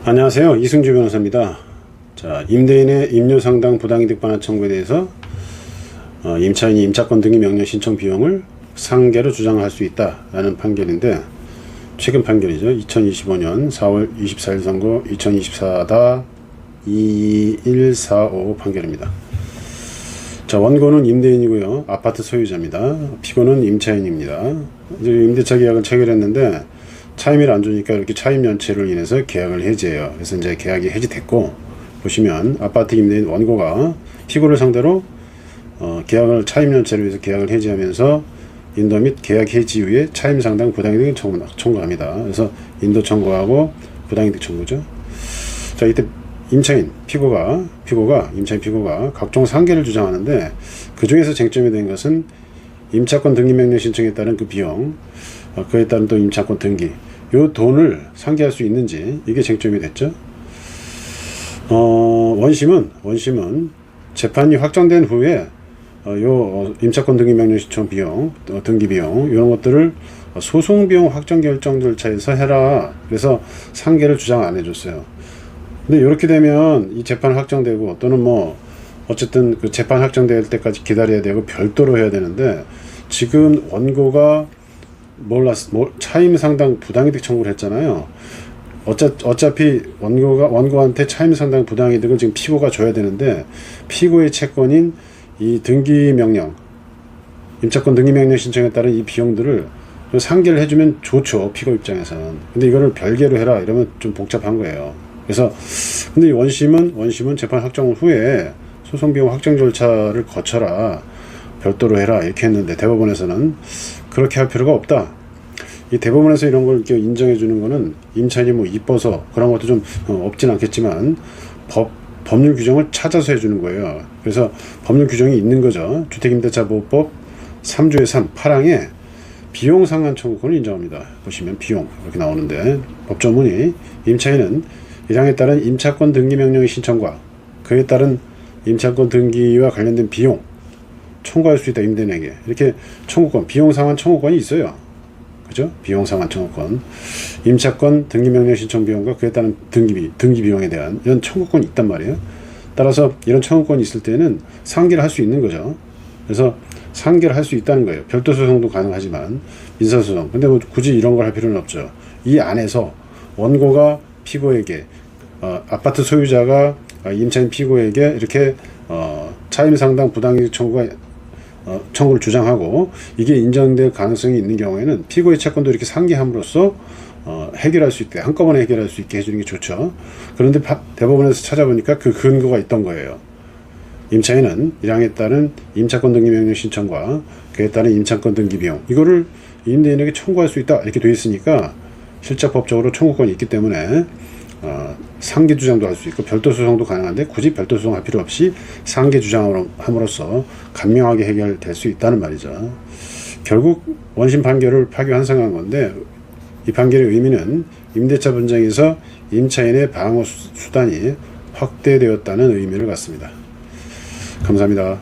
안녕하세요. 이승주 변호사입니다. 자, 임대인의 임료상당 부당이득 반환 청구에 대해서 임차인이 임차권 등기 명령 신청 비용을 상계로 주장할 수 있다라는 판결인데, 최근 판결이죠. 2025년 4월 24일 선고 2024-2145 판결입니다. 자, 원고는 임대인이고요. 아파트 소유자입니다. 피고는 임차인입니다. 이제 임대차 계약을 체결했는데 차임을 안 주니까 이렇게 차임 연체로 인해서 계약을 해지해요. 그래서 이제 계약이 해지됐고, 보시면 아파트 임대인 원고가 피고를 상대로 계약을 차임 연체로 해서 계약을 해지하면서 인도 및 계약 해지 이후에 차임 상당 부당이득을 청구합니다. 그래서 인도 청구하고 부당이득 청구죠. 자, 이때 임차인 피고가 각종 상계를 주장하는데, 그 중에서 쟁점이 된 것은 임차권 등기 명령 신청에 따른 그 비용, 그에 따른 또 임차권 등기, 요 돈을 상계할 수 있는지, 이게 쟁점이 됐죠. 원심은 재판이 확정된 후에 임차권 등기 명령 신청 비용, 등기 비용, 이런 것들을 소송 비용 확정 결정 절차에서 해라. 그래서 상계를 주장 안 해줬어요. 근데 이렇게 되면 이 재판 확정되고, 또는 뭐 어쨌든 그 재판 확정될 때까지 기다려야 되고 별도로 해야 되는데, 지금 원고가 차임 상당 부당이득 청구를 했잖아요. 어차피 원고한테 차임 상당 부당이득을 지금 피고가 줘야 되는데, 피고의 채권인 이 등기 명령, 임차권 등기 명령 신청에 따른 이 비용들을 상계를 해주면 좋죠, 피고 입장에서는. 근데 이거를 별개로 해라 이러면 좀 복잡한 거예요. 그래서 근데 원심은 재판 확정 후에 소송 비용 확정 절차를 거쳐라, 별도로 해라 이렇게 했는데, 대법원에서는 그렇게 할 필요가 없다. 이 대법원에서 이런 걸 이렇게 인정해 주는 거는 임차인이 뭐 이뻐서 그런 것도 좀 없진 않겠지만, 법률 규정을 찾아서 해주는 거예요. 그래서 법률 규정이 있는 거죠. 주택임대차보호법 3조의 3 8항에 비용 상환 청구권을 인정합니다. 보시면 비용 이렇게 나오는데, 법조문이 임차인은 1항에 따른 임차권 등기 명령의 신청과 그에 따른 임차권 등기와 관련된 비용 청구할 수 있다, 임대인에게. 이렇게 청구권, 비용 상환 청구권이 있어요. 그죠? 비용 상환 청구권, 임차권 등기 명령 신청 비용과 그에 따른 등기 비용에 대한 이런 청구권이 있단 말이에요. 따라서 이런 청구권이 있을 때는 상계를 할 수 있는 거죠. 그래서 상계를 할 수 있다는 거예요. 별도 소송도 가능하지만 민사소송. 근데 뭐 굳이 이런 걸 할 필요는 없죠. 이 안에서 원고가 피고에게, 아파트 소유자가 임차인 피고에게 이렇게 차임 상당 부당이득 청구를 주장하고, 이게 인정될 가능성이 있는 경우에는 피고의 채권도 이렇게 상계함으로써 해결할 수 있게, 한꺼번에 해결할 수 있게 해주는 게 좋죠. 그런데 대법원에서 찾아보니까 그 근거가 있던 거예요. 임차인은 1항에 따른 임차권 등기 명령 신청과 그에 따른 임차권 등기 비용, 이거를 임대인에게 청구할 수 있다 이렇게 돼 있으니까 실적법적으로 청구권이 있기 때문에 상계 주장도 할 수 있고 별도 소송도 가능한데, 굳이 별도 소송할 필요 없이 상계 주장으로 함으로써 간명하게 해결될 수 있다는 말이죠. 결국 원심 판결을 파기환송한 건데, 이 판결의 의미는 임대차 분쟁에서 임차인의 방어 수단이 확대되었다는 의미를 갖습니다. 감사합니다.